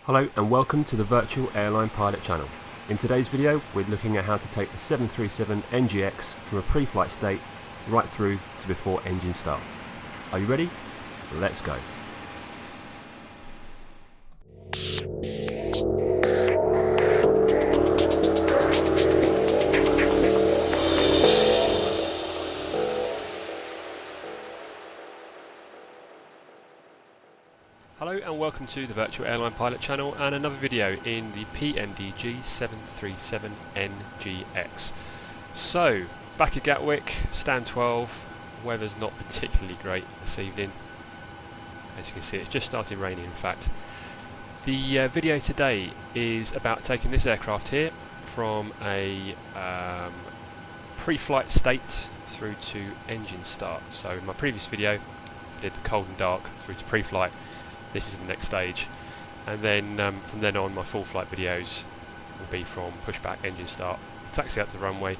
Hello and welcome to the Virtual Airline Pilot channel. In today's video we're looking at how to take the 737 NGX from a pre-flight state right through to before engine start. Are you ready? Let's go. Hello and welcome to the Virtual Airline Pilot channel and another video in the PMDG 737 NGX. So, back at Gatwick, stand 12, weather's not particularly great this evening. As you can see, it's just started raining in fact. The video today is about taking this aircraft here from a pre-flight state through to engine start. So in my previous video I did the cold and dark through to pre-flight. This is the next stage, and then from then on my full flight videos will be from pushback, engine start, taxi out to the runway,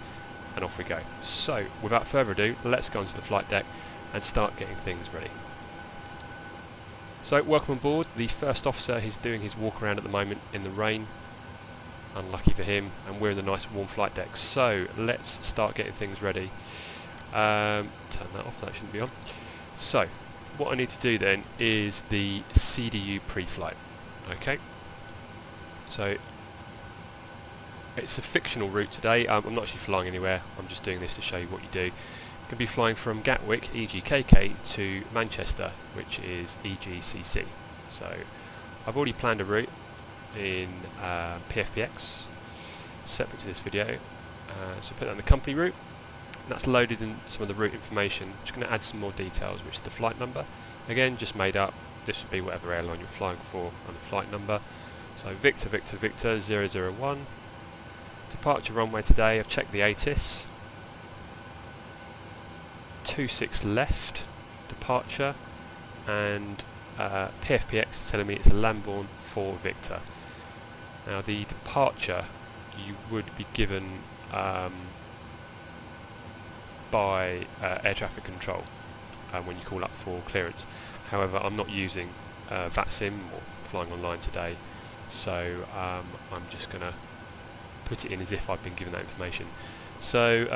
and off we go. So without further ado, let's go onto the flight deck and start getting things ready. So welcome on board. The first officer is doing his walk around at the moment in the rain, unlucky for him, and we're in the nice warm flight deck. So let's start getting things ready. Turn that off, that shouldn't be on. So what I need to do then is the CDU pre-flight. Okay, so it's a fictional route today. I'm not actually flying anywhere, I'm just doing this to show you what you do. You can be flying from Gatwick, EGKK, to Manchester, which is EGCC. So I've already planned a route in PFPX separate to this video, so put that in the company route. That's loaded in some of the route information. I'm just going to add some more details, which is the flight number. Again, just made up. This would be whatever airline you're flying for on the flight number. So Victor Victor Victor 001. Departure runway today. I've checked the ATIS. 26 left. Departure. And PFPX is telling me it's a Lambourne for Victor. Now the departure you would be given by air traffic control when you call up for clearance. However, I'm not using VIII or flying online today, so I'm just going to put it in as if I've been given that information. So,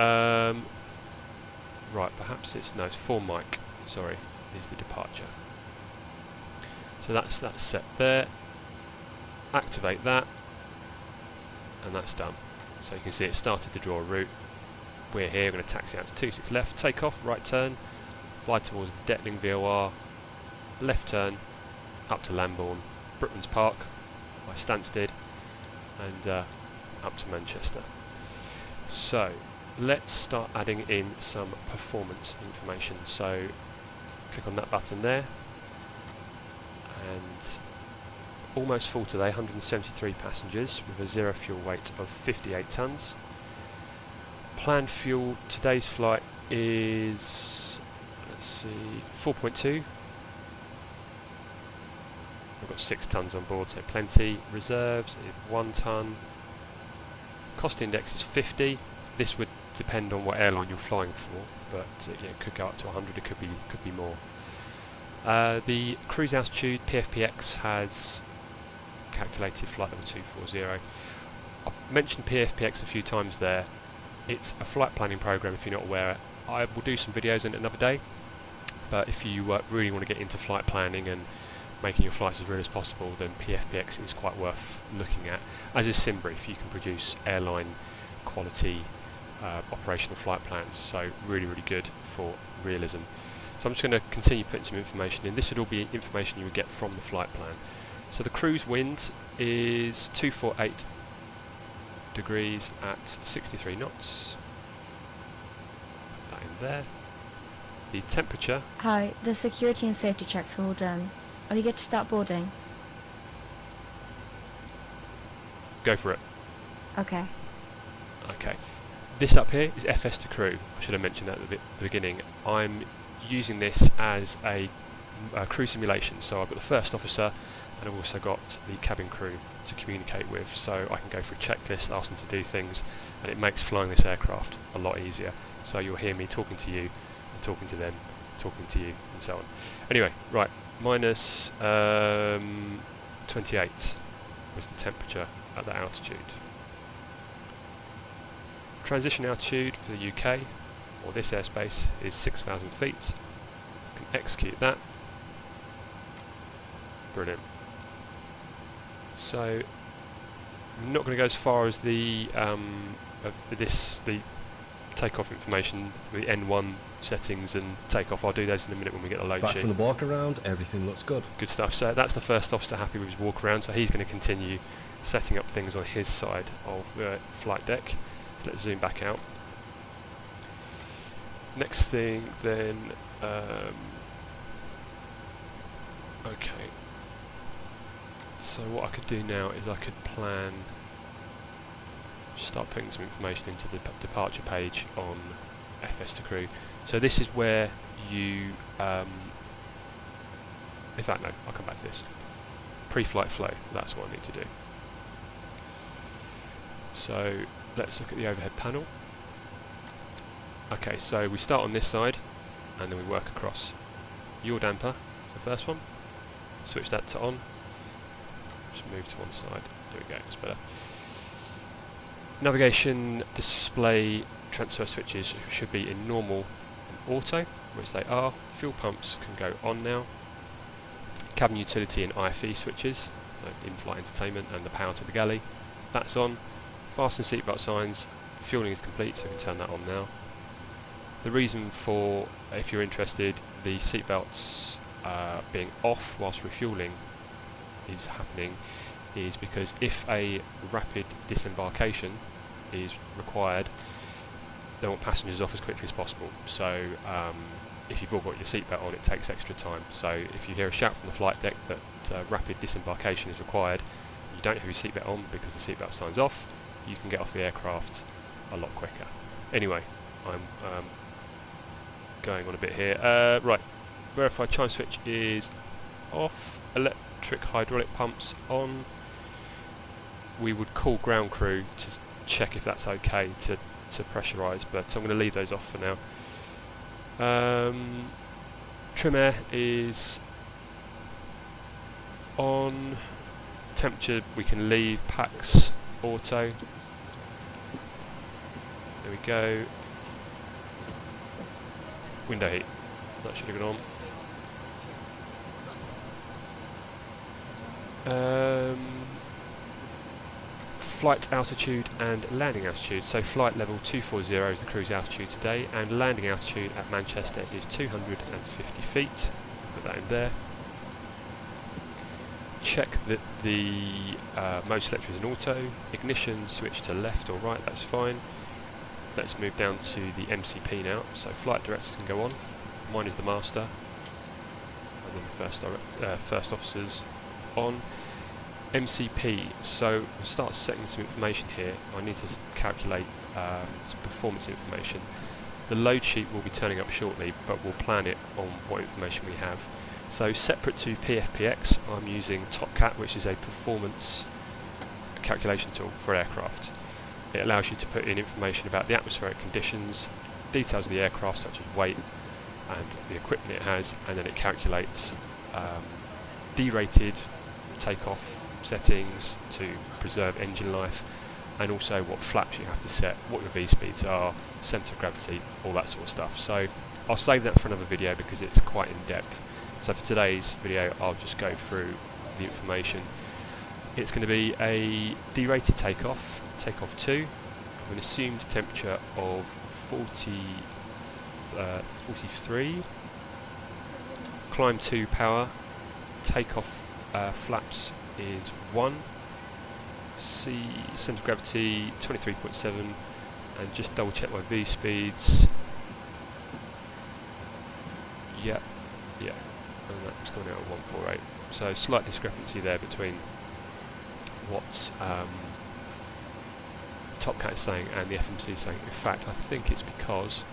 right, perhaps it's for Mike, sorry, is the departure. So that's set there. Activate that, and that's done. So you can see it started to draw a route. We're here, we're going to taxi out to 26 left, take off, right turn, fly towards the Detling VOR, left turn, up to Lambourne, Brooklands Park, by Stansted, and up to Manchester. So, let's start adding in some performance information. So, click on that button there, and almost full today, 173 passengers, with a zero fuel weight of 58 tonnes. Planned fuel, today's flight is, let's see, 4.2. We've got 6 tonnes on board, so plenty. Reserves is 1 tonne. Cost index is 50. This would depend on what airline you're flying for, but yeah, it could go up to 100, it could be more. The cruise altitude, PFPX has calculated flight level 240. I've mentioned PFPX a few times there. It's a flight planning program if you're not aware. I will do some videos in it another day, but if you really want to get into flight planning and making your flights as real as possible, then PFPX is quite worth looking at, as is SimBrief. You can produce airline quality operational flight plans, so really good for realism. So I'm just going to continue putting some information in. This would all be information you would get from the flight plan. So the cruise wind is 248 degrees at 63 knots. Put that in there. The temperature. Hi, the security and safety checks are all done. Are you good to start boarding? Go for it. Okay. Okay. This up here is FS to crew. I should have mentioned that at the beginning. I'm using this as a crew simulation. So I've got the first officer, and I've also got the cabin crew to communicate with, so I can go through a checklist, ask them to do things, and it makes flying this aircraft a lot easier. So you'll hear me talking to you, and talking to them, talking to you, and so on. Anyway, right, minus 28. was the temperature at that altitude. Transition altitude for the UK, or this airspace, is 6,000 feet. You can execute that. Brilliant. So I'm not going to go as far as the takeoff information, the N1 settings and takeoff. I'll do those in a minute when we get the load Back sheet. from the walk around, everything looks good. Good stuff. So that's the first officer happy with his walk around, so he's going to continue setting up things on his side of the flight deck. So let's zoom back out. Next thing then, okay. So what I could do now is I could start putting some information into the departure page on FS to crew. So this is where you, in fact no, I'll come back to this. Pre-flight flow, that's what I need to do. So let's look at the overhead panel. Okay, so we start on this side and then we work across. Yaw damper is the first one. Switch that to on. Just move to one side. There we go, it's better. Navigation display transfer switches should be in normal and auto, which they are. Fuel pumps can go on now. Cabin utility and IFE switches, so in-flight entertainment and the power to the galley, that's on. Fasten seatbelt signs, fueling is complete, so we can turn that on now. The reason for, if you're interested, the seatbelts being off whilst refueling is happening is because if a rapid disembarkation is required, they want passengers off as quickly as possible. So if you've all got your seatbelt on, it takes extra time. So if you hear a shout from the flight deck that rapid disembarkation is required, you don't have your seatbelt on because the seatbelt sign's off, you can get off the aircraft a lot quicker. Anyway, I'm going on a bit here. Right, verified chime switch is off, electric hydraulic pumps on. We would call ground crew to check if that's okay to pressurise, but I'm going to leave those off for now. Trim air is on. Temperature we can leave, packs auto. There we go. Window heat, that should have gone on. Flight altitude and landing altitude. So flight level 240 is the cruise altitude today, and landing altitude at Manchester is 250 feet. Put that in there. Check that the mode selector is in auto. Ignition switch to left or right, that's fine. Let's move down to the MCP now. So flight directors can go on. Mine is the master, and then the first officers on. MCP, so we'll start setting some information here. I need to calculate some performance information. The load sheet will be turning up shortly, but we'll plan it on what information we have. So separate to PFPX, I'm using TopCat, which is a performance calculation tool for aircraft. It allows you to put in information about the atmospheric conditions, details of the aircraft such as weight and the equipment it has, and then it calculates derated takeoff settings to preserve engine life, and also what flaps you have to set, what your V-speeds are, centre of gravity, all that sort of stuff. So I'll save that for another video because it's quite in depth. So for today's video I'll just go through the information. It's going to be a derated takeoff, takeoff 2, with an assumed temperature of 43, climb 2 power, takeoff flaps is 1, centre of gravity 23.7, and just double check my V speeds. Yeah, and that's coming out at 148. So slight discrepancy there between what TopCat is saying and the FMC is saying. In fact, I think it's because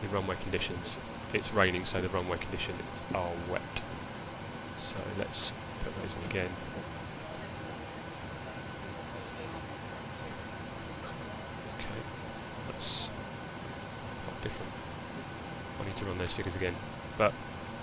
the runway conditions. It's raining, so the runway conditions are wet. So let's put those in again. Okay, that's not different. I need to run those figures again, but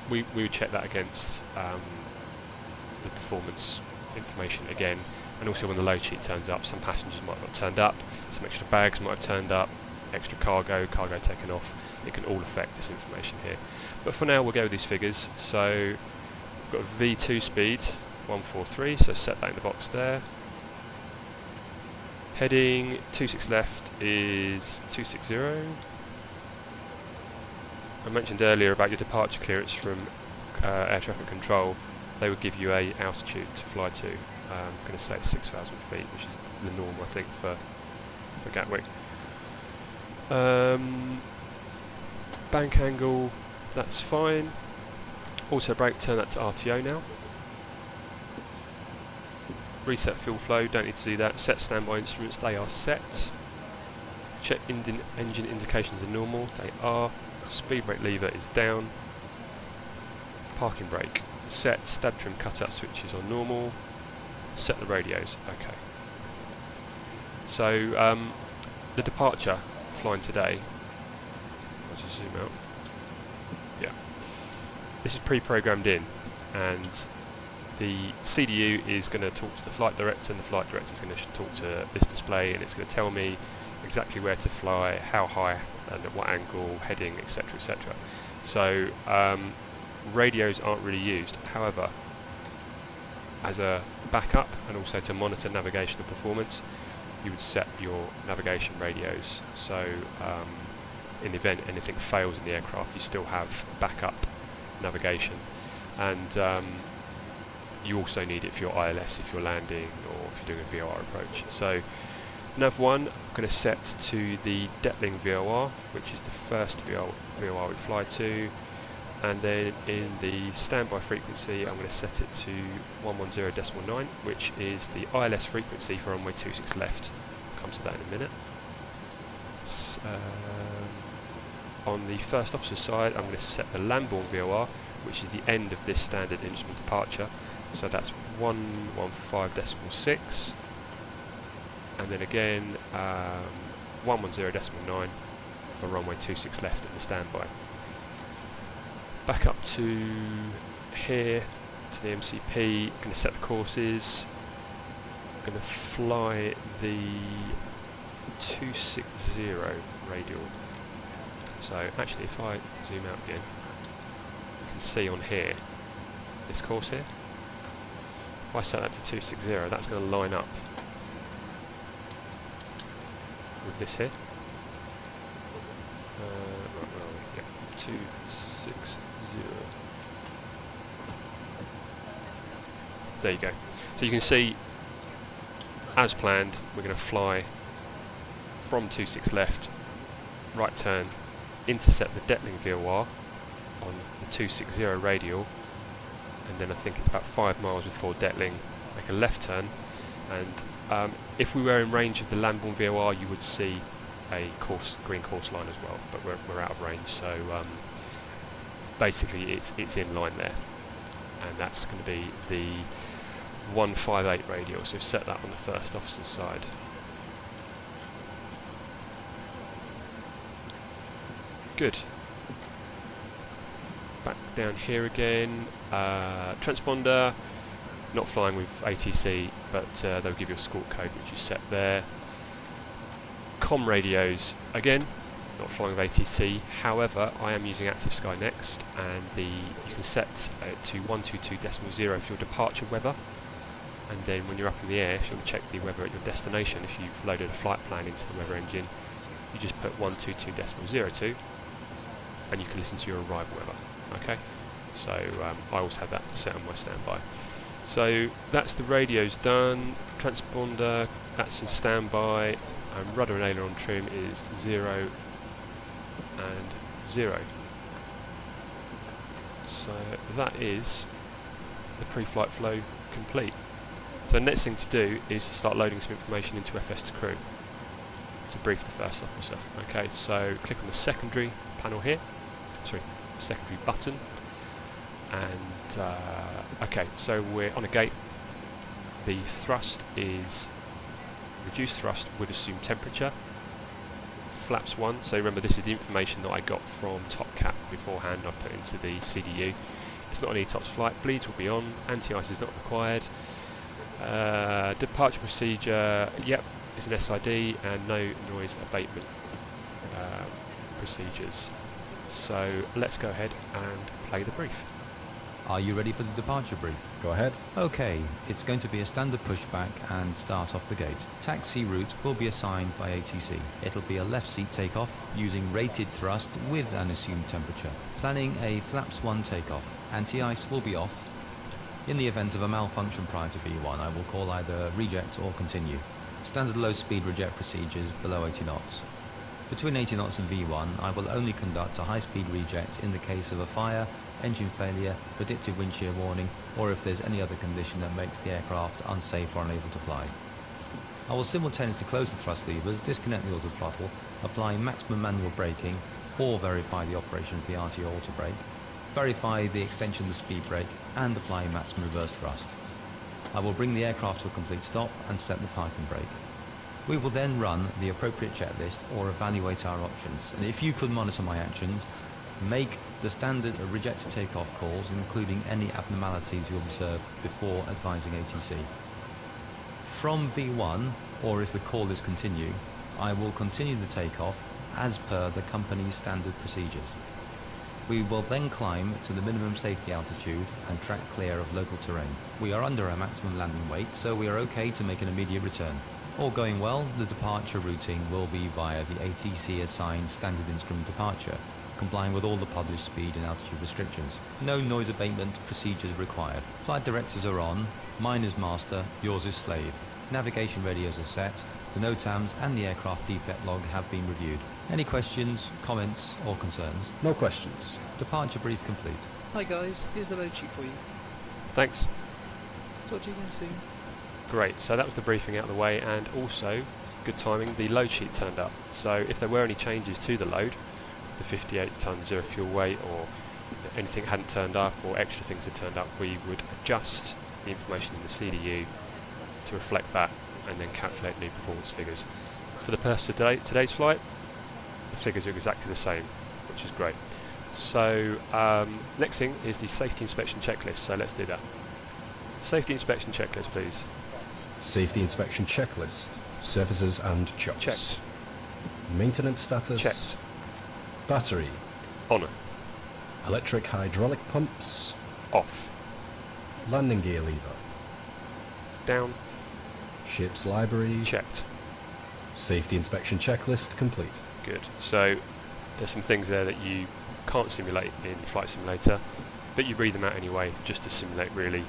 we would check that against the performance information again, and also when the load sheet turns up, some passengers might not have turned up, some extra bags might have turned up, extra cargo taken off. It can all affect this information here. But for now we'll go with these figures. So we've got a V2 speed 143, so set that in the box there. Heading 26 left is 260. I mentioned earlier about your departure clearance from air traffic control. They would give you a altitude to fly to. I'm going to say it's 6,000 feet, which is the norm I think for Gatwick. Bank angle, that's fine. Auto brake, turn that to RTO now. Reset fuel flow, don't need to do that. Set standby instruments, they are set. Check engine indications are normal, they are. Speed brake lever is down. Parking brake set. Stab trim cutout switches are normal. Set the radios, okay. So the departure flying today, I'll just zoom out. Yeah, this is pre-programmed in, and the CDU is going to talk to the flight director, and the flight director is going to talk to this display, and it's going to tell me exactly where to fly, how high, and at what angle, heading, etc., etc. So radios aren't really used. However, as a backup and also to monitor navigational performance, you would set your navigation radios. So in the event anything fails in the aircraft, you still have backup navigation, and you also need it for your ILS if you're landing or if you're doing a VOR approach. So Nav 1, I'm going to set to the Detling VOR, which is the first VOR we fly to, and then in the standby frequency I'm going to set it to 110.9, which is the ILS frequency for runway 26 left. I'll come to that in a minute. On the first officer side, I'm going to set the Lambourne VOR, which is the end of this standard instrument departure. So that's 115.6, and then again 110.9 for runway 26 left in the standby. Back up to here, to the MCP, I'm going to set the courses. I'm going to fly the 260 radial. So actually if I zoom out again, you can see on here, this course here. If I set that to 260, that's going to line up with this here. Right, where are we? Yeah, 260. There you go. So you can see, as planned, we're going to fly from 26 left, right turn, intercept the Detling VOR on the 260 radial, and then I think it's about 5 miles before Detling, make a left turn, and if we were in range of the Lambourne VOR, you would see a green course line as well, but we're out of range, so basically it's in line there, and that's going to be the 158 radial, so we've set that on the first officer's side. Good. Back down here again, transponder, not flying with ATC, but they'll give you a escort code which you set there. Com radios, again, not flying with ATC, however I am using Active Sky Next, and you can set it to 122.0 for your departure weather, and then when you're up in the air, if you want to check the weather at your destination, if you've loaded a flight plan into the weather engine, you just put 122.02 and you can listen to your arrival weather. Okay, so I always have that set on my standby. So that's the radios done. Transponder, that's in standby, and rudder and aileron trim is 0 and 0. So that is the pre-flight flow complete. So the next thing to do is to start loading some information into FS to crew to brief the first officer. Okay, so click on the secondary panel here, secondary button, and okay, so we're on a gate. The thrust is reduced thrust with assumed temperature. Flaps 1, so remember this is the information that I got from TopCap beforehand, I put into the CDU. It's not an ETOPS flight. Bleeds will be on. Anti-ice is not required. Departure procedure, yep, it's an SID, and no noise abatement procedures. So let's go ahead and play the brief. Are you ready for the departure brief? Go ahead. Okay, it's going to be a standard pushback and start off the gate. Taxi route will be assigned by ATC. It'll be a left seat takeoff using rated thrust with an assumed temperature. Planning a flaps 1 takeoff. Anti-ice will be off. In the event of a malfunction prior to V1, I will call either reject or continue. Standard low speed reject procedures below 80 knots. Between 80 knots and V1, I will only conduct a high speed reject in the case of a fire, engine failure, predicted wind shear warning, or if there's any other condition that makes the aircraft unsafe or unable to fly. I will simultaneously close the thrust levers, disconnect the auto throttle, apply maximum manual braking, or verify the operation of the RTO auto brake, verify the extension of the speed brake, and apply maximum reverse thrust. I will bring the aircraft to a complete stop and set the parking brake. We will then run the appropriate checklist or evaluate our options, and if you could monitor my actions, make the standard reject takeoff calls, including any abnormalities you observe before advising ATC. From V1, or if the call is continue, I will continue the takeoff as per the company's standard procedures. We will then climb to the minimum safety altitude and track clear of local terrain. We are under our maximum landing weight, so we are okay to make an immediate return. All going well, the departure routing will be via the ATC assigned standard instrument departure, complying with all the published speed and altitude restrictions. No noise abatement procedures required. Flight directors are on, mine is master, yours is slave. Navigation radios are set, the NOTAMs and the aircraft defect log have been reviewed. Any questions, comments or concerns? No questions. Departure brief complete. Hi guys, here's the load sheet for you. Thanks. Talk to you again soon. Great, so that was the briefing out of the way, and also, good timing, the load sheet turned up. So if there were any changes to the load, the 58 tonne zero fuel weight, or anything hadn't turned up, or extra things had turned up, we would adjust the information in the CDU to reflect that, and then calculate new performance figures. For the purpose of today's flight, the figures are exactly the same, which is great. So next thing is the safety inspection checklist, so let's do that. Safety inspection checklist, please. Safety inspection checklist. Surfaces and chocks. Checked. Maintenance status. Checked. Battery. On. Electric hydraulic pumps. Off. Landing gear lever. Down. Ship's library. Checked. Safety inspection checklist complete. Good. So there's some things there that you can't simulate in Flight Simulator, but you read them out anyway, just to simulate really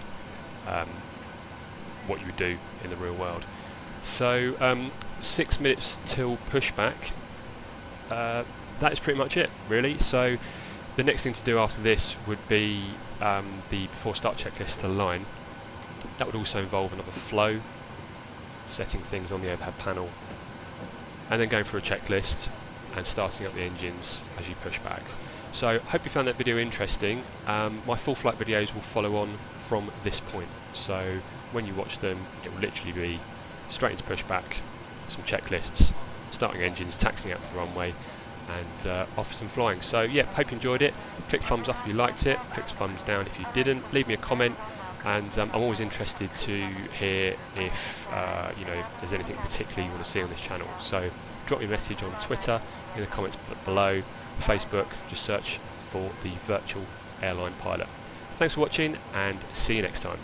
what you would do in the real world. So 6 minutes till pushback. That is pretty much it, really. So the next thing to do after this would be the before start checklist to line. That would also involve another flow, setting things on the overhead panel, and then going through a checklist and starting up the engines as you push back. So hope you found that video interesting. My full flight videos will follow on from this point. So when you watch them, it will literally be straight into pushback, some checklists, starting engines, taxiing out to the runway, and off for some flying. So yeah, hope you enjoyed it. Click thumbs up if you liked it, click thumbs down if you didn't. Leave me a comment, and I'm always interested to hear if there's anything particularly you want to see on this channel. So drop me a message on Twitter, in the comments below, Facebook, just search for the Virtual Airline Pilot. Thanks for watching, and see you next time.